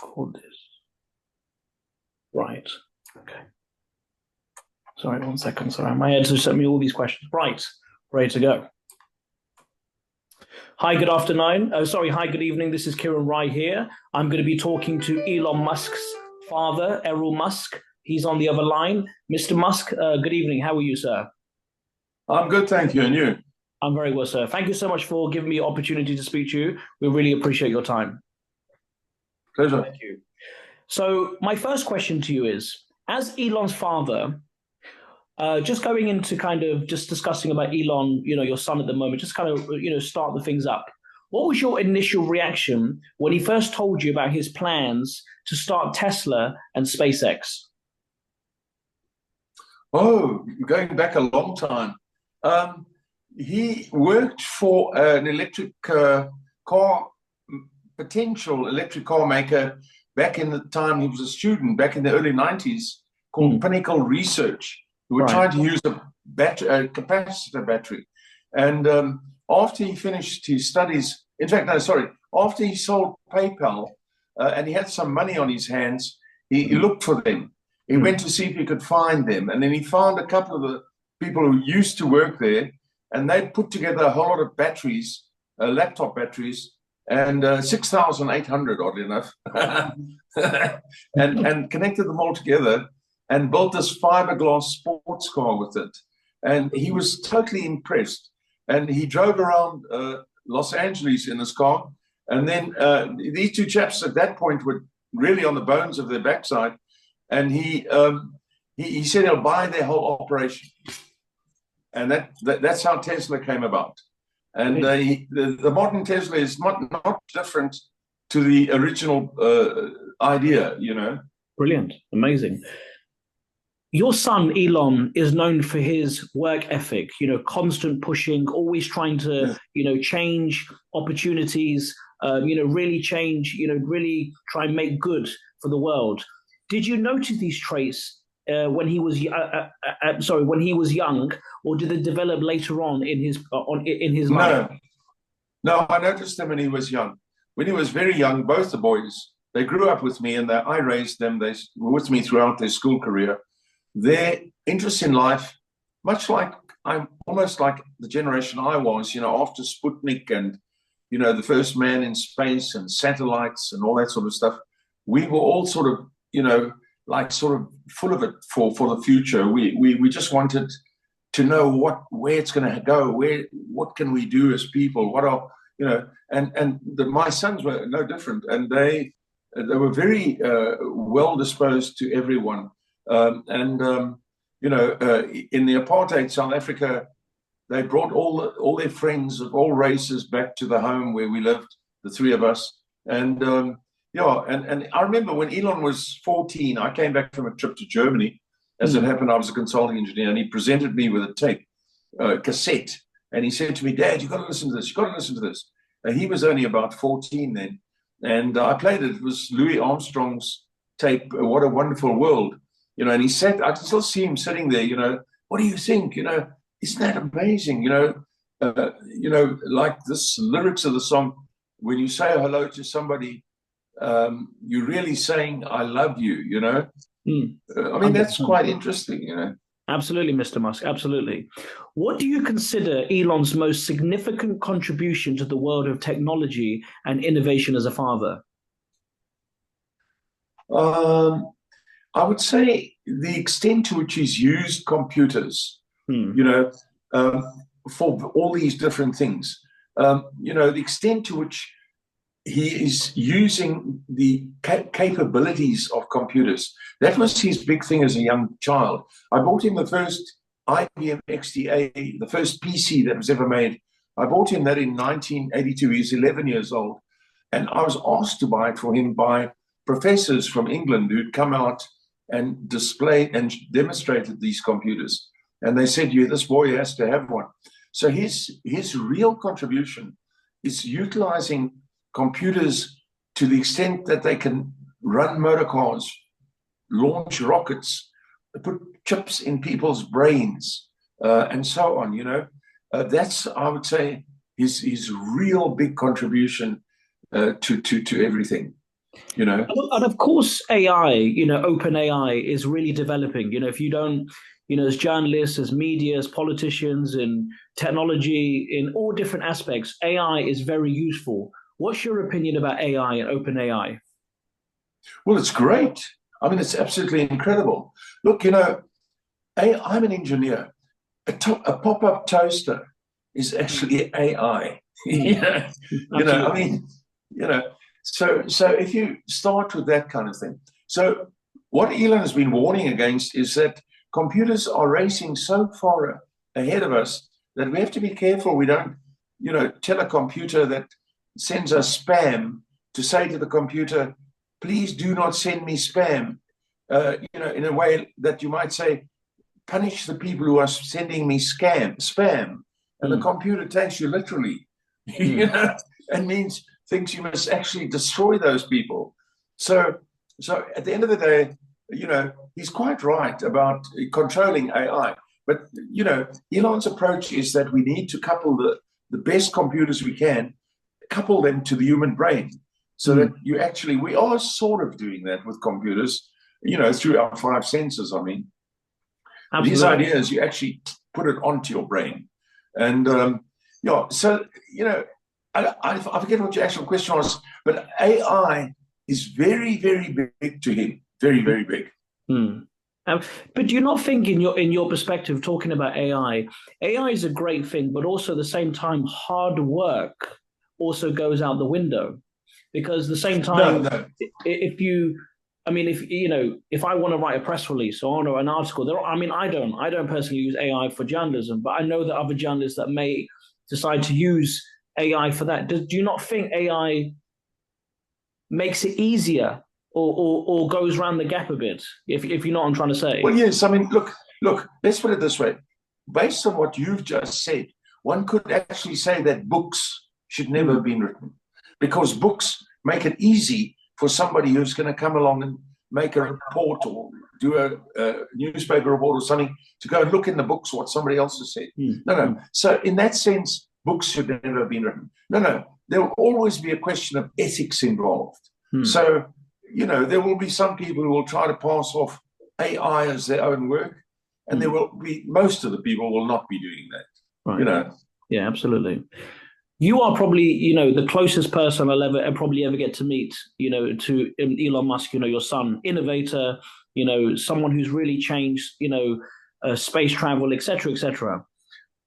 Hold this. Right. Okay. Sorry, 1 second. Sorry, my editor sent me all these questions. Right. Ready to go. Hi, good afternoon. Hi, good evening. This is Kieran Rai here. I'm going to be talking to Elon Musk's father, Errol Musk. He's on the other line. Mr. Musk, good evening. How are you, sir? I'm good, thank you. And you? I'm very well, sir. Thank you so much for giving me the opportunity to speak to you. We really appreciate your time. Pleasure. Thank you. So, my first question to you is, as Elon's father, just going into kind of just discussing about Elon, your son at the moment, just kind of, start the things up. What was your initial reaction when he first told you about his plans to start Tesla and SpaceX? Oh, going back a long time. He worked for an electric car, potential electric car maker back in the time he was a student, back in the early 90s, called Pinnacle Research, who were trying to use a capacitor battery. And after he finished his studies, in fact, no, sorry, after he sold PayPal and he had some money on his hands, he looked for them. He went to see if he could find them. And then he found a couple of the people who used to work there, and they put together a whole lot of batteries, laptop batteries, and 6,800, oddly enough, and connected them all together and built this fiberglass sports car with it. And he was totally impressed. And he drove around Los Angeles in this car. And then these two chaps at that point were really on the bones of their backside. And he said he'll buy their whole operation. And that's how Tesla came about. And the modern Tesla is not different to the original idea, Brilliant. Amazing. Your son, Elon, is known for his work ethic, constant pushing, always trying to, change opportunities, really change, really try and make good for the world. Did you notice these traits when he was when he was young, or did they develop later on in his life? No, I noticed them when he was young. When he was very young, both the boys, they grew up with me, and I raised them. They were with me throughout their school career. Their interest in life, I'm almost like the generation I was, after Sputnik and, the first man in space and satellites and all that sort of stuff. We were all sort of, sort of full of it for the future. We just wanted to know where it's going to go, what can we do as people, my sons were no different, and they were very well disposed to everyone. In the apartheid South Africa, they brought all their friends of all races back to the home where we lived, the three of us. And I remember when Elon was 14, I came back from a trip to Germany. As it happened, I was a consulting engineer, and he presented me with a cassette, and he said to me, "Dad, you've got to listen to this. You've got to listen to this." And he was only about 14 then, and I played it. It was Louis Armstrong's tape, "What a Wonderful World." And he said, I can still see him sitting there, "What do you think? Isn't that amazing? Like this lyrics of the song, when you say hello to somebody, you're really saying, I love you, I mean, that's quite interesting. Absolutely, Mr. Musk, absolutely. What do you consider Elon's most significant contribution to the world of technology and innovation as a father? I would say the extent to which he's used computers, for all these different things. The extent to which he is using the capabilities of computers. That was his big thing as a young child. I bought him the first IBM XDA, the first PC that was ever made. I bought him that in 1982. He was 11 years old. And I was asked to buy it for him by professors from England who'd come out and displayed and demonstrated these computers. And they said, this boy has to have one. So his real contribution is utilizing computers to the extent that they can run motor cars, launch rockets, put chips in people's brains, and so on. That's, I would say, his real big contribution to everything. you know. And of course, AI, open AI is really developing. If you don't, as journalists, as media, as politicians, in technology, in all different aspects, AI is very useful. What's your opinion about AI and open AI? Well, it's great. I mean, it's absolutely incredible. Look, I'm an engineer. A pop-up toaster is actually AI. Mm, I absolutely. mean, you know, so if you start with that kind of thing. So what Elon has been warning against is that computers are racing so far ahead of us that we have to be careful we don't, tell a computer that sends us spam to say to the computer, please do not send me spam, in a way that you might say, punish the people who are sending me spam. And the Mm, computer takes you literally, mm, and thinks you must actually destroy those people. So, so at the end of the day, he's quite right about controlling AI. But, Elon's approach is that we need to couple the best computers we can, couple them to the human brain so that mm, we are sort of doing that with computers, through our five senses. I mean, but his absolutely. idea is you actually put it onto your brain. And yeah, so, I forget what your actual question was, but AI is very, very big to him. Very, very big. Mm. Um, but do you not think, in your perspective, talking about AI is a great thing, but also at the same time, hard work also goes out the window because at the same No, time, no. if you, I mean, if I want to write a press release or an article, I don't personally use AI for journalism, but I know that other journalists that may decide to use AI for that. Do you not think AI makes it easier or goes around the gap a bit, if you know what I'm trying to Well, say? yes. I mean, look. Let's put it this way. Based on what you've just said, one could actually say that books should never have Mm, been written, because books make it easy for somebody who's going to come along and make a report or do a newspaper report or something to go and look in the books what somebody else has said. mm, No, no. mm, So in that sense, books should never have been written. No, no. There will always be a question of ethics involved. mm, So, there will be some people who will try to pass off AI as their own work, and there mm. will be most of the people will not be doing that. You Right. know, Yeah, absolutely. You are probably, the closest person I'll probably ever get to meet, to Elon Musk, your son, innovator, someone who's really changed, space travel, etc., etc.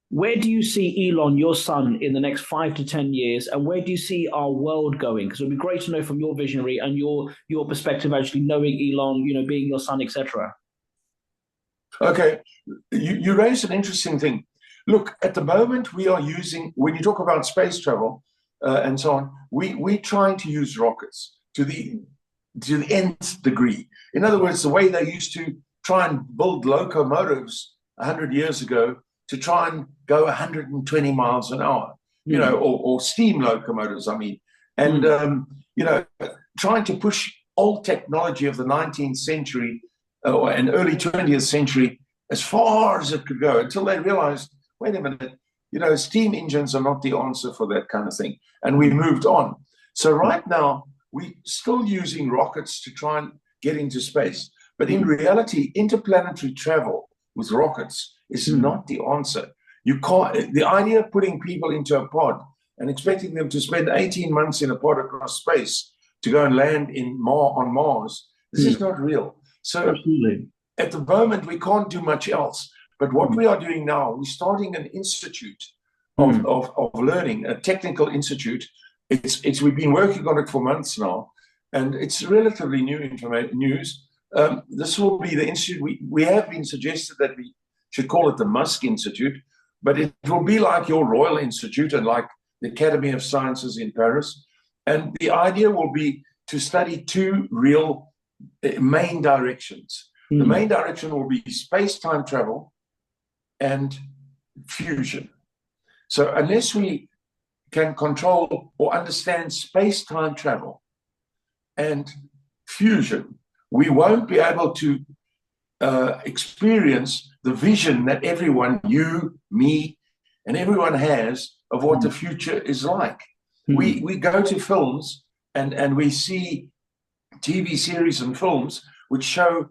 Where do you see Elon, your son, in the next 5 to 10 years, and where do you see our world going? Because it'd be great to know from your visionary and your perspective, actually knowing Elon, being your son, etc. okay, you raised an interesting thing. Look, at the moment we are using, when you talk about space travel and so on, we're trying to use rockets to the nth degree. In other words, the way they used to try and build locomotives 100 years ago to try and go 120 miles an hour, Mm, or steam locomotives, I mean, and mm, trying to push old technology of the 19th century and early 20th century as far as it could go until they realized, wait a minute, steam engines are not the answer for that kind of thing. And we mm, moved on. So mm, right now, we're still using rockets to try and get into space. But in mm, reality, interplanetary travel with rockets is mm, not the answer. You can't, the idea of putting people into a pod and expecting them to spend 18 months in a pod across space to go and land on Mars, this is mm. not real. So Absolutely. at the moment, we can't do much else. But what Mm, we are doing now, we're starting an institute of, mm, of, of learning, a technical institute. We've been working on it for months now, and it's relatively new news. This will be the institute. We have been suggested that we should call it the Musk Institute, but it will be like your Royal Institute and like the Academy of Sciences in Paris. And the idea will be to study two real main directions. The mm, main direction will be space-time travel and fusion. So unless we can control or understand space-time travel and fusion, we won't be able to experience the vision that everyone, you, me, and everyone has of what the mm, future is like. We mm, we go to films and we see TV series and films which show,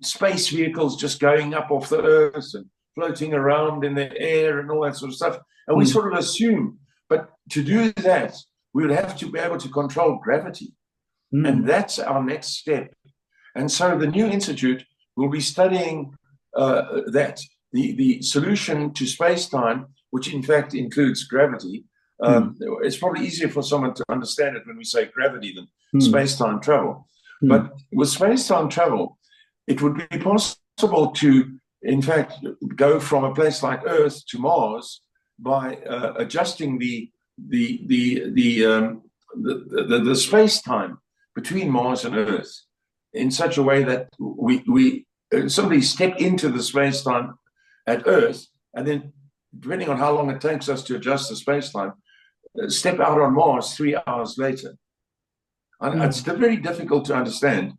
space vehicles just going up off the Earth and floating around in the air and all that sort of stuff. And we sort of assume, but to do that, we would have to be able to control gravity. And that's our next step. And so the new institute will be studying that, the solution to space-time, which in fact includes gravity. It's probably easier for someone to understand it when we say gravity than space-time travel. But with space-time travel, it would be possible to, in fact, go from a place like Earth to Mars by adjusting the space-time between Mars and Earth in such a way that we simply step into the space-time at Earth, and then, depending on how long it takes us to adjust the space-time, step out on Mars 3 hours later. And it's very difficult to understand,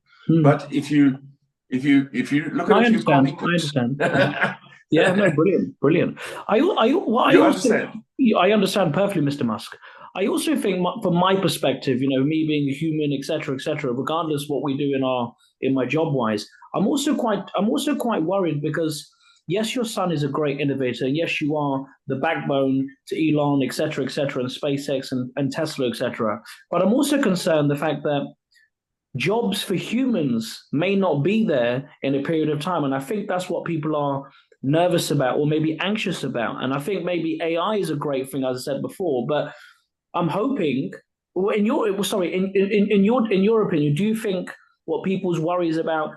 but if you look at a few comic books, I understand. Yeah, no, brilliant. I understand perfectly, Mr. Musk. I also think, from my perspective, me being a human, etc., regardless what we do in my job wise, I'm also quite worried because, yes, your son is a great innovator. Yes, you are the backbone to Elon, etc., and SpaceX and Tesla, etc. But I'm also concerned the fact that jobs for humans may not be there in a period of time, and I think that's what people are nervous about or maybe anxious about. And I think maybe AI is a great thing, as I said before, but I'm hoping. In your opinion, do you think what people's worries about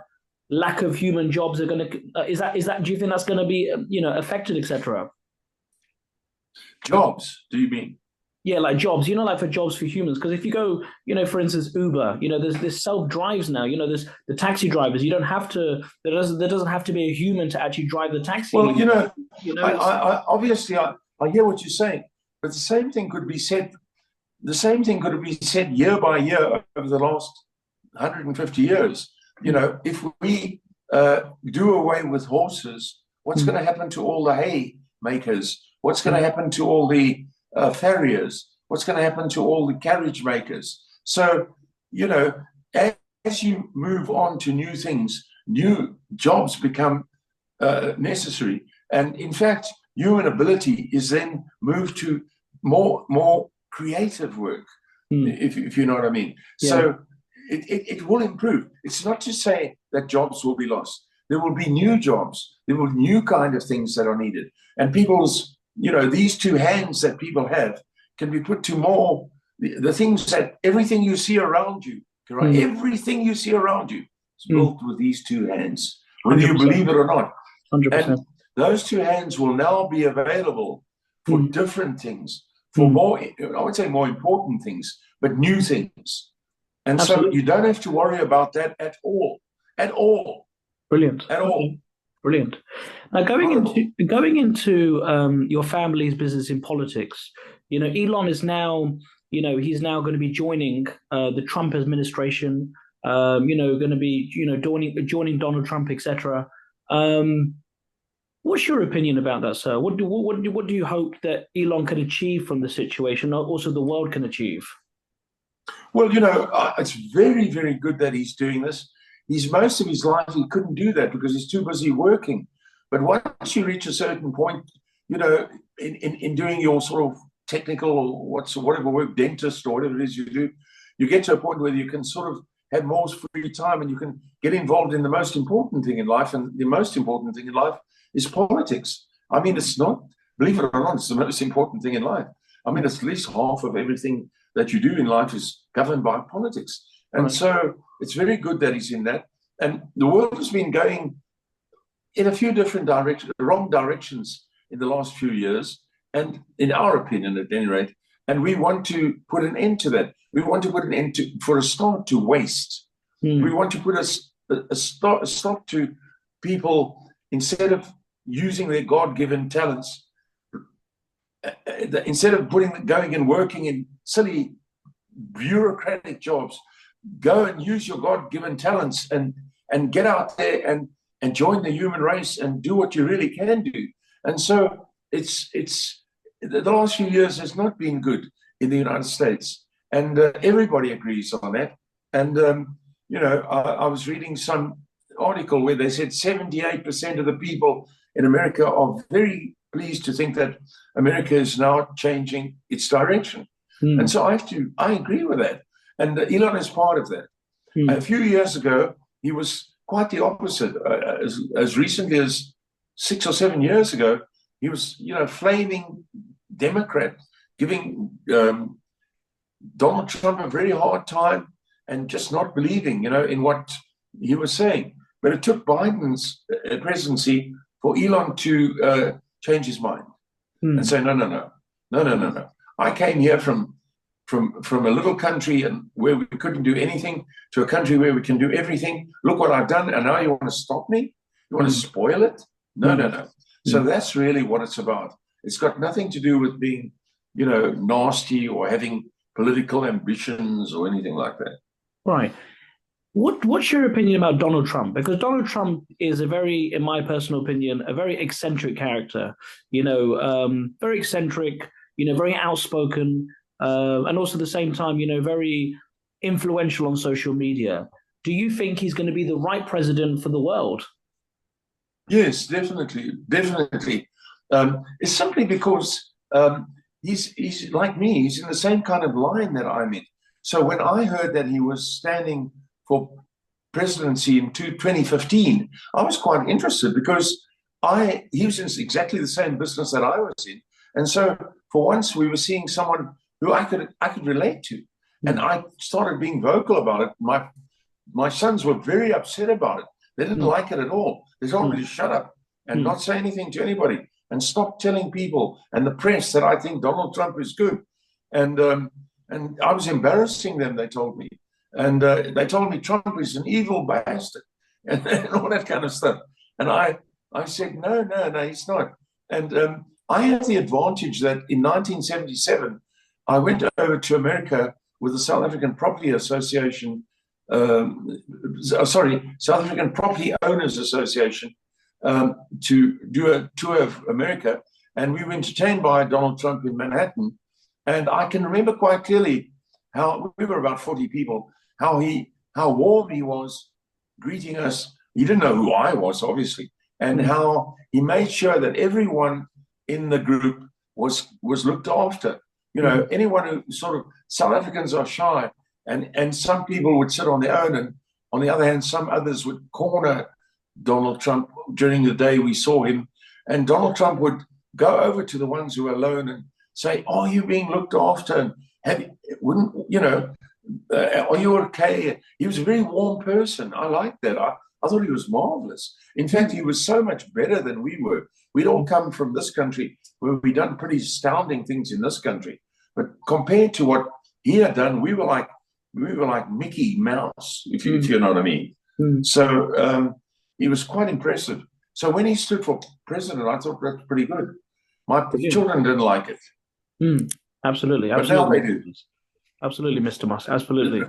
lack of human jobs are going to is that? Do you think that's going to be affected, etc.? Jobs? Do you mean? Yeah, like jobs. Like for jobs for humans. Because if you go, for instance, Uber. There's self drives now. There's the taxi drivers. You don't have to. There doesn't have to be a human to actually drive the taxi. Well, I obviously I hear what you're saying, but the same thing could be said. The same thing could be said year by year over the last 150 years. If we do away with horses, what's going to happen to all the hay makers? What's going to happen to all the farriers? What's going to happen to all the carriage makers? So, as you move on to new things, new jobs become necessary. And in fact, human ability is then moved to more creative work, if you know what I mean. Yeah. So it will improve. It's not to say that jobs will be lost. There will be new jobs. There will be new kind of things that are needed. And people's, these two hands that people have can be put to more, the things that everything you see around you, right? Everything you see around you is built with these two hands, whether 100%. You believe it or not. 100%. And those two hands will now be available for different things. For more, I would say more important things, but new things. And Absolutely. So you don't have to worry about that at all. At all. Brilliant. At all. Brilliant. Now, going into your family's business in politics, Elon is now, he's now going to be joining the Trump administration, going to be, joining Donald Trump, etc. What's your opinion about that, sir? What do you hope that Elon can achieve from the situation, or also the world can achieve? Well, it's very, very good that he's doing this. Most of his life he couldn't do that because he's too busy working. But once you reach a certain point, in doing your sort of technical whatever work, dentist or whatever it is you do, you get to a point where you can sort of have more free time and you can get involved in the most important thing in life. And the most important thing in life is politics. I mean, it's not, believe it or not, it's the most important thing in life. I mean, it's at least half of everything that you do in life is governed by politics. And so it's very good that he's in that. And the world has been going in a few different wrong directions in the last few years. And in our opinion, at any rate, and we want to put an end to that. We want to put an end to, for a start, to waste. We want to put a stop to people, instead of using their God-given talents, instead of going and working in silly bureaucratic jobs, go and use your God-given talents and get out there and join the human race and do what you really can do. And so it's the last few years has not been good in the United States, and everybody agrees on that. And I was reading some article where they said 78% of the people in America are very pleased to think that America is now changing its direction. And so I agree with that. And Elon is part of that. A few years ago, he was quite the opposite. As recently as 6 or 7 years ago, he was, flaming Democrat, giving Donald Trump a very hard time and just not believing, in what he was saying. But it took Biden's presidency for Elon to change his mind and say, no. I came here from a little country and where we couldn't do anything to a country where we can do everything. Look what I've done, and now you want to stop me? You want to spoil it? No. So that's really what it's about. It's got nothing to do with being, nasty or having political ambitions or anything like that. Right. What's your opinion about Donald Trump? Because Donald Trump is in my personal opinion, a very eccentric character. Very eccentric. Very outspoken, and also at the same time, very influential on social media. Do you think he's going to be the right president for the world? Yes, definitely. It's simply because he's like me. He's in the same kind of line that I'm in. So when I heard that he was standing for presidency in 2015, I was quite interested because he was in exactly the same business that I was in, and so for once we were seeing someone who I could relate to, and I started being vocal about it. My sons were very upset about it. They didn't like it at all. They told me to shut up and not say anything to anybody and stop telling people and the press that I think Donald Trump is good. And I was embarrassing them, they told me. And they told me Trump is an evil bastard and all that kind of stuff. And I said, no, he's not. And I have the advantage that in 1977, I went over to America with the South African Property Association, South African Property Owners Association, to do a tour of America. And we were entertained by Donald Trump in Manhattan. And I can remember quite clearly how we were about 40 people, how warm he was greeting us. He didn't know who I was, obviously, and how he made sure that everyone in the group was looked after. Anyone who sort of, South Africans are shy, and some people would sit on their own, and on the other hand, some others would corner Donald Trump during the day we saw him, and Donald Trump would go over to the ones who were alone and say, "Are you being looked after? And are you okay?" He was a very warm person. I liked that. I thought he was marvelous. In fact, he was so much better than we were. We'd all come from this country where we'd done pretty astounding things in this country. But compared to what he had done, we were like Mickey Mouse, if you know what I mean. So he was quite impressive. So when he stood for president, I thought that's pretty good. My children didn't like it. Absolutely. But now they do. Absolutely, Mr. Musk. Absolutely.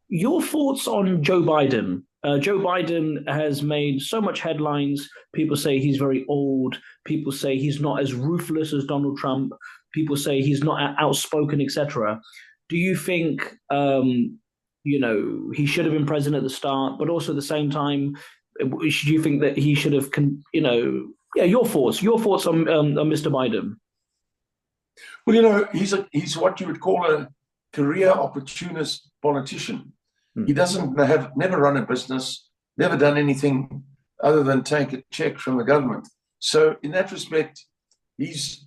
Your thoughts on Joe Biden? Joe Biden has made so much headlines. People say he's very old. People say he's not as ruthless as Donald Trump. People say he's not outspoken, etc. Do you think, he should have been president at the start, but also at the same time, do you think that he should have, your thoughts on Mr. Biden? Well, he's what you would call a career opportunist politician. He never run a business, never done anything other than take a check from the government. So in that respect, he's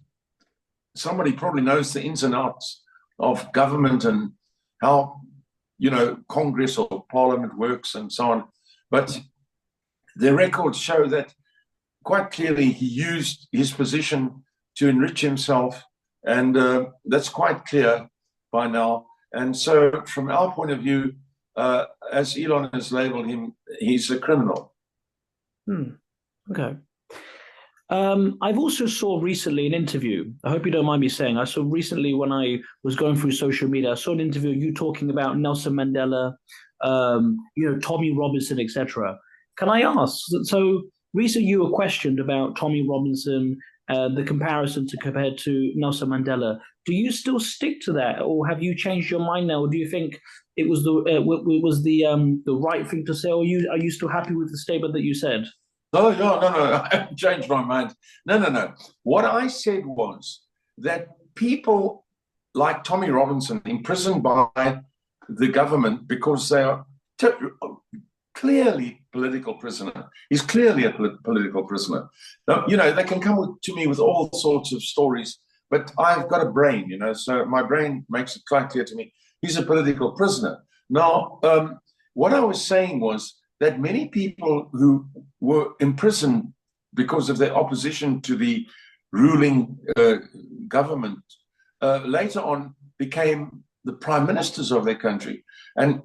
somebody probably knows the ins and outs of government and how, Congress or Parliament works and so on. But the records show that quite clearly he used his position to enrich himself, and that's quite clear by now. And so from our point of view, as Elon has labeled him, he's a criminal. Okay. I've also saw recently an interview. I hope you don't mind me saying. I saw recently when I was going through social media, I saw an interview of you talking about Nelson Mandela, Tommy Robinson, etc. Can I ask? So recently you were questioned about Tommy Robinson the comparison compared to Nelson Mandela. Do you still stick to that, or have you changed your mind now? Or do you think it was the right thing to say, or are you still happy with the statement that you said? Oh, no. I haven't changed my mind. No. What I said was that people like Tommy Robinson, imprisoned by the government because they are clearly political prisoner. He's clearly a political prisoner. Now, they can come to me with all sorts of stories, but I've got a brain, so my brain makes it quite clear to me. He's a political prisoner. Now, what I was saying was that many people who were imprisoned because of their opposition to the ruling government later on became the prime ministers of their country. And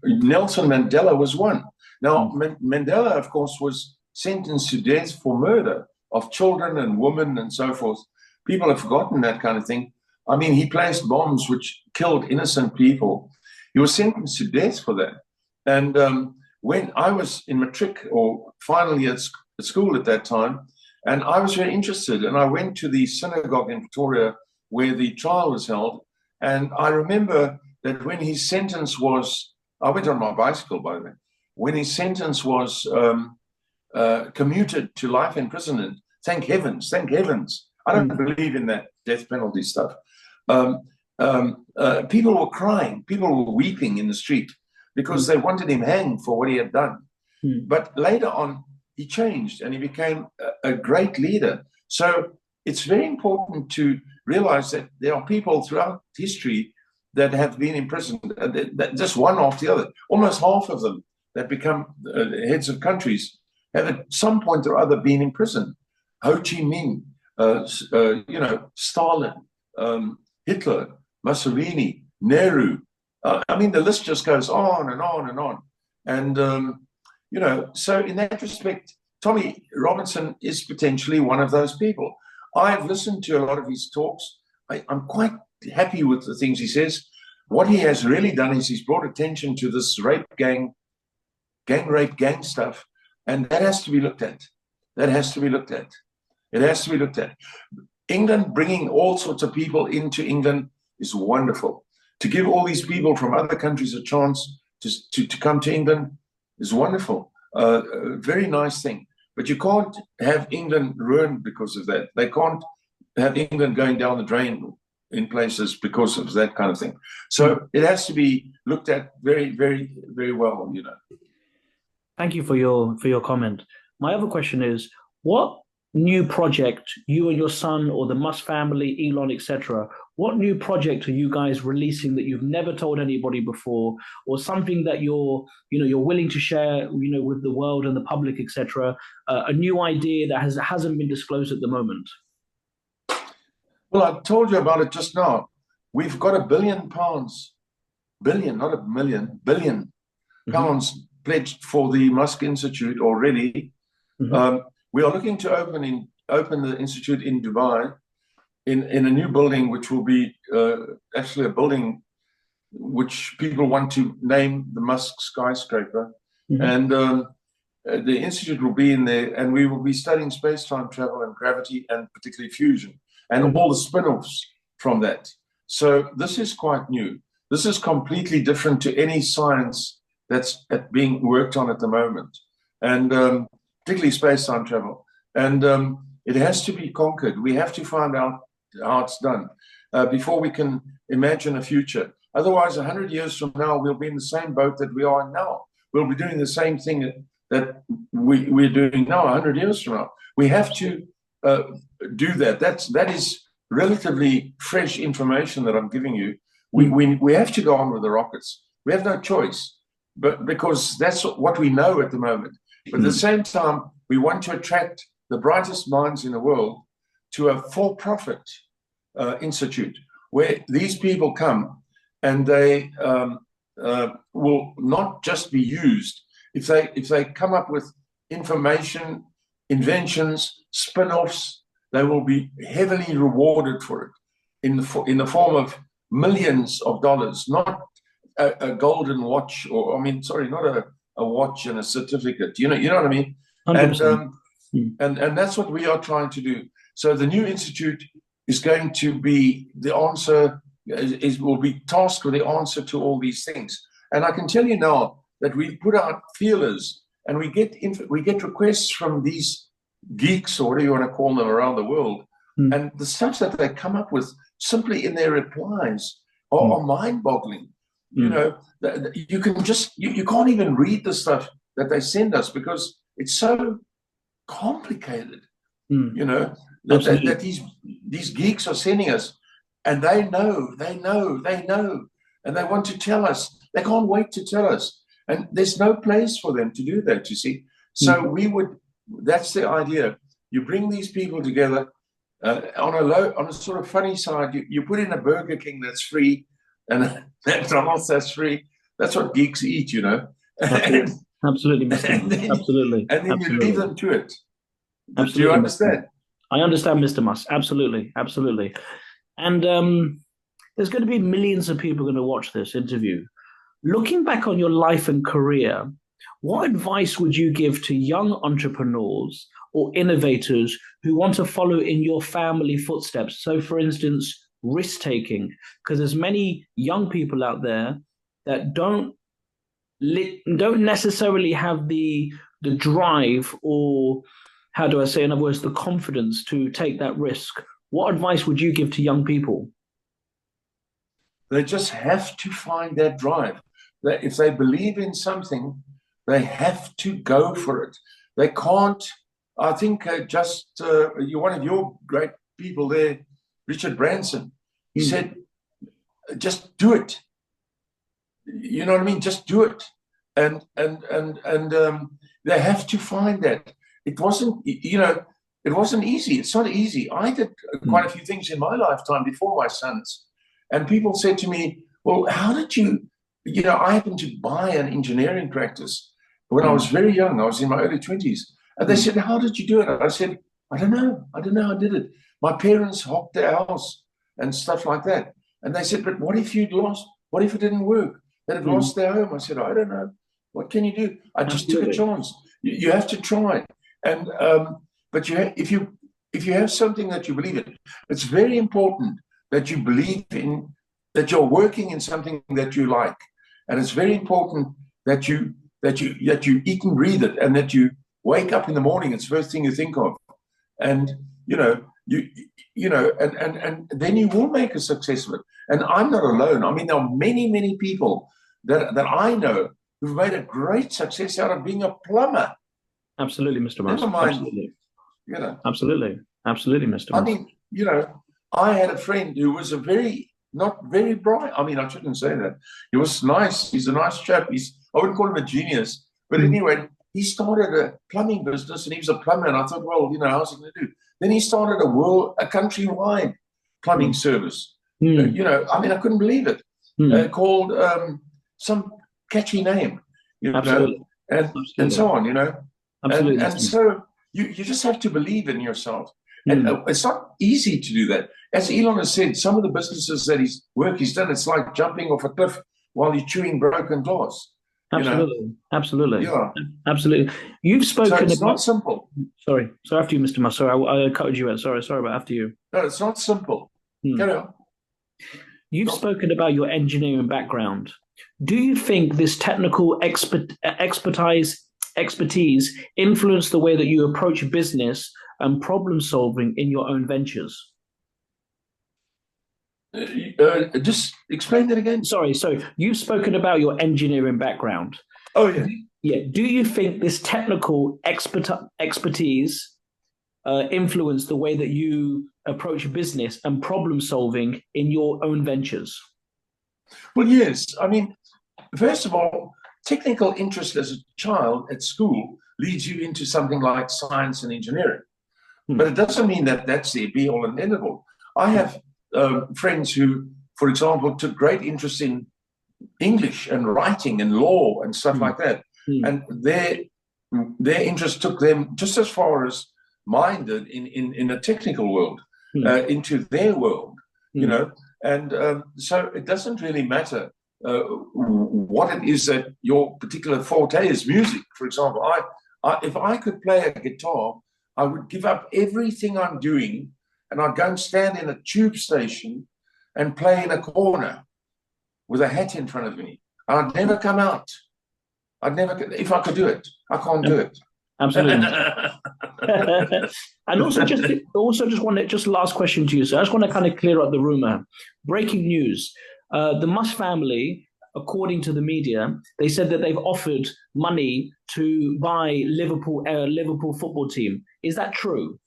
Nelson Mandela was one. Now, Mandela, of course, was sentenced to death for murder of children and women and so forth. People have forgotten that kind of thing. I mean, he placed bombs which killed innocent people. He was sentenced to death for that. And when I was in matric or finally at school at that time, and I was very interested, and I went to the synagogue in Pretoria where the trial was held. And I remember that when his sentence was, I went on my bicycle, by the way, when his sentence was commuted to life imprisonment, thank heavens. I don't believe in that death penalty stuff. People were crying, people were weeping in the street because they wanted him hanged for what he had done. But later on, he changed and he became a great leader. So it's very important to realize that there are people throughout history that have been imprisoned, just one after the other. Almost half of them that become heads of countries have at some point or other been imprisoned. Ho Chi Minh, Stalin, Hitler, Mussolini, Nehru. I mean, the list just goes on and on and on. And, so in that respect, Tommy Robinson is potentially one of those people. I've listened to a lot of his talks. I'm quite happy with the things he says. What he has really done is he's brought attention to this gang rape stuff, and that has to be looked at. It has to be looked at. England bringing all sorts of people into England is wonderful. To give all these people from other countries a chance to come to England is wonderful. A very nice thing. But you can't have England ruined because of that. They can't have England going down the drain in places because of that kind of thing. So it has to be looked at very, very, very well, Thank you for your comment. My other question is, what new project you and your son or the Musk family, Elon, etc., what new project are you guys releasing that you've never told anybody before, or something that you're willing to share, with the world and the public, etc., a new idea that hasn't been disclosed at the moment? Well, I told you about it just now. We've got £1 billion, not a million, billion pounds pledged for the Musk Institute already. We are looking to open the institute in Dubai, in a new building, which will be actually a building which people want to name the Musk skyscraper. And the institute will be in there, and we will be studying space-time travel and gravity, and particularly fusion, and all the spin-offs from that. So this is quite new. This is completely different to any science that's being worked on at the moment, and particularly space-time travel. And it has to be conquered. We have to find out how it's done before we can imagine a future. Otherwise, 100 years from now, we'll be in the same boat that we are in now. We'll be doing the same thing that we're doing now 100 years from now. We have to do that. That is relatively fresh information that I'm giving you. We have to go on with the rockets. We have no choice, but because that's what we know at the moment. But at the same time, we want to attract the brightest minds in the world to a for-profit institute where these people come and they will not just be used. If they come up with information, inventions, spin-offs, they will be heavily rewarded for it in the form of millions of dollars, not a golden watch, or not a watch and a certificate. You know what I mean? 100%. And that's what we are trying to do. So the new institute is going to be the answer, will be tasked with the answer to all these things. And I can tell you now that we've put out feelers, and we get requests from these geeks, or whatever you want to call them, around the world. And the stuff that they come up with simply in their replies are mind-boggling. You know, you can just you can't even read the stuff that they send us because it's so complicated. You know, that these geeks are sending us, and they know, and they want to tell us. They can't wait to tell us, and there's no place for them to do that. You see, so that's the idea. You bring these people together. On a sort of funny side, you put in a Burger King that's free and a McDonald's that's free. That's what geeks eat, you know. Absolutely, Mr. Musk. Absolutely. And then absolutely. You leave them to it. Do you understand? I understand, Mr. Musk. Absolutely. Absolutely. And there's going to be millions of people going to watch this interview. Looking back on your life and career, what advice would you give to young entrepreneurs or innovators who want to follow in your family footsteps? So, for instance, risk-taking, because there's many young people out there that don't necessarily have the drive, or how do I say, in other words, the confidence to take that risk. What advice would you give to young people? They just have to find that drive. That if they believe in something, they have to go for it. They can't. I think one of your great people there, Richard Branson, he said, just do it. You know what I mean? Just do it. And they have to find that. It wasn't easy. It's not easy. I did quite a few things in my lifetime before my sons. And people said to me, well, how did you, I happened to buy an engineering practice when I was very young. I was in my early 20s. And they said, how did you do it? I said, I don't know. I did it. My parents hocked their house and stuff like that. And they said, but what if you'd lost? What if it didn't work? They'd have lost their home. I said, I don't know. What can you do? I just took a chance. You have to try. And but if you have something that you believe in, it's very important that you believe in, that you're working in something that you like. And it's very important that you eat and breathe it, and that you wake up in the morning, it's the first thing you think of. And and then you will make a success of it. And I'm not alone. I mean, there are many, many people that I know who've made a great success out of being a plumber. Absolutely, Mr. Musk. Never mind, absolutely. Absolutely, Mr. Musk. I mean, I had a friend who was not very bright. I mean, I shouldn't say that. He was nice. He's a nice chap. I wouldn't call him a genius. But anyway, he started a plumbing business, and he was a plumber. And I thought, well, how's he going to do? Then he started a countrywide plumbing service. I mean, I couldn't believe it. Called some catchy name, Absolutely. And so on, Absolutely. And so you just have to believe in yourself. And it's not easy to do that. As Elon has said, some of the businesses that he's done, it's like jumping off a cliff while you're chewing broken glass. Absolutely. Yeah. Absolutely. You've spoken so it's not simple. Sorry, after you, Mr. Musk. Sorry, I cut you out. Sorry about after you. No, it's not simple. Carry on. You've spoken about your engineering background. Do you think this technical expertise influenced the way that you approach business and problem solving in your own ventures? Just explain that again. Sorry. So you've spoken about your engineering background. Oh, yeah. Yeah. Do you think this technical expertise influenced the way that you approach business and problem solving in your own ventures? Well, yes. I mean, first of all, technical interest as a child at school leads you into something like science and engineering. But it doesn't mean that that's the be-all and end-all. I have friends who, for example, took great interest in English and writing and law and stuff like that. And their interest took them just as far as mine did in the technical world, into their world, And so it doesn't really matter what it is that your particular forte is. Music, for example. If I could play a guitar, I would give up everything I'm doing, and I'd go and stand in a tube station and play in a corner with a hat in front of me. I'd never come out. I'd never, if I could do it. I can't do it. Absolutely. And just last question to you. So I just want to kind of clear up the rumor. Breaking news: the Musk family, according to the media, they said that they've offered money to buy Liverpool football team. Is that true?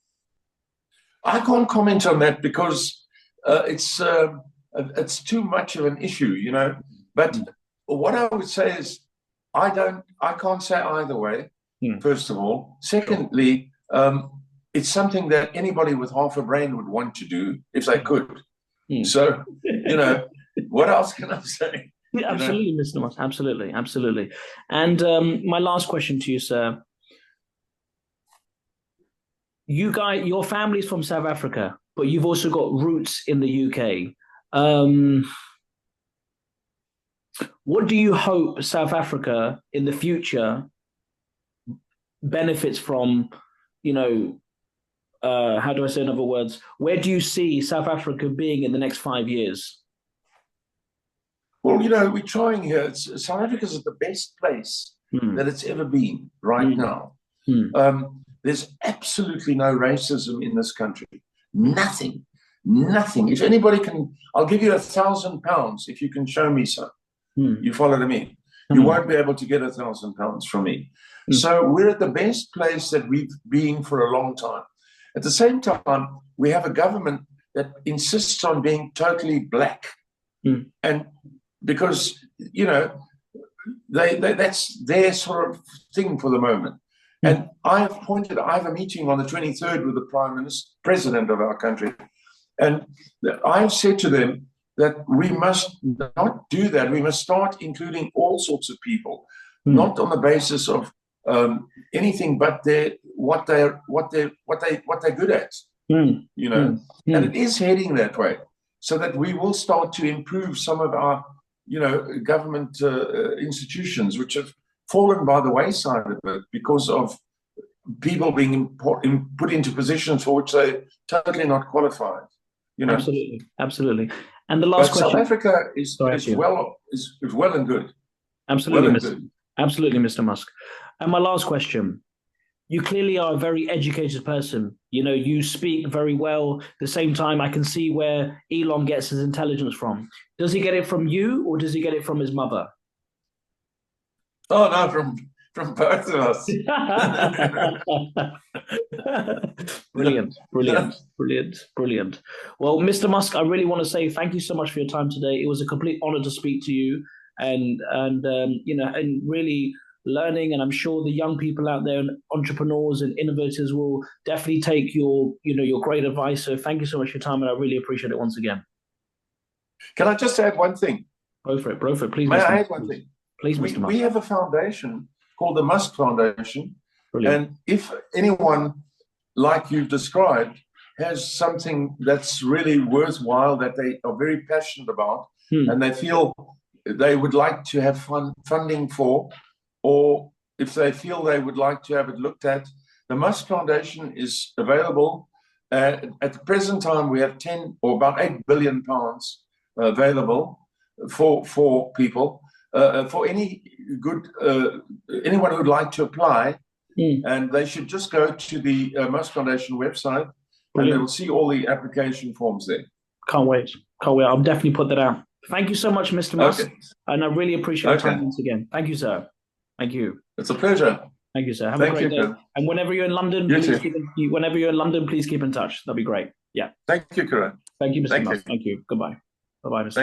I can't comment on that because it's too much of an issue, you know. But what I would say is, I can't say either way. First of all, secondly, it's something that anybody with half a brain would want to do if they could. So, you know, what else can I say? Yeah, absolutely, Mr. Musk. Absolutely, absolutely. And my last question to you, sir. Your family's from South Africa, but you've also got roots in the UK. What do you hope South Africa in the future benefits from? You know, how do I say in other words? Where do you see South Africa being in the next 5 years? Well, you know, we're trying here. South Africa's at the best place that it's ever been right now. There's absolutely no racism in this country. Nothing. If anybody can, I'll give you £1,000 if you can show me some. You follow me? You won't be able to get £1,000 from me. So we're at the best place that we've been for a long time. At the same time, we have a government that insists on being totally black. And because, you know, that's their sort of thing for the moment. And I have a meeting on the 23rd with the president of our country. And I've said to them that we must not do that. We must start including all sorts of people, not on the basis of anything but what they're good at. You know, and it is heading that way, so that we will start to improve some of our, you know, government institutions, which have fallen by the wayside a bit because of people being put into positions for which they're totally not qualified. You know, absolutely. And the last question: South Africa is well and good. Absolutely, Mr. Musk. And my last question: you clearly are a very educated person. You know, you speak very well. At the same time, I can see where Elon gets his intelligence from. Does he get it from you, or does he get it from his mother? Oh no, from both of us. Brilliant. Well, Mr. Musk, I really want to say thank you so much for your time today. It was a complete honor to speak to you, and you know, and really learning. And I'm sure the young people out there, entrepreneurs and innovators, will definitely take your great advice. So thank you so much for your time, and I really appreciate it once again. Can I just add one thing? Go for it, please. May I add one thing? Please, Mr. Musk. We have a foundation called the Musk Foundation. Brilliant. And if anyone, like you've described, has something that's really worthwhile, that they are very passionate about, and they feel they would like to have funding for, or if they feel they would like to have it looked at, the Musk Foundation is available. At the present time, we have about £8 billion available for people. For anyone who'd like to apply, and they should just go to the Musk Foundation website. Brilliant. And they will see all the application forms there. Can't wait. I'll definitely put that out. Thank you so much, Mr. Musk, and I really appreciate your time once again. Thank you, sir. Thank you. It's a pleasure. Thank you, sir. Have a great day. And whenever you're in London, please keep in touch. That'd be great. Yeah. Thank you, Karan. Thank you, Mr. Musk. Thank you. Goodbye. Bye-bye, Mr.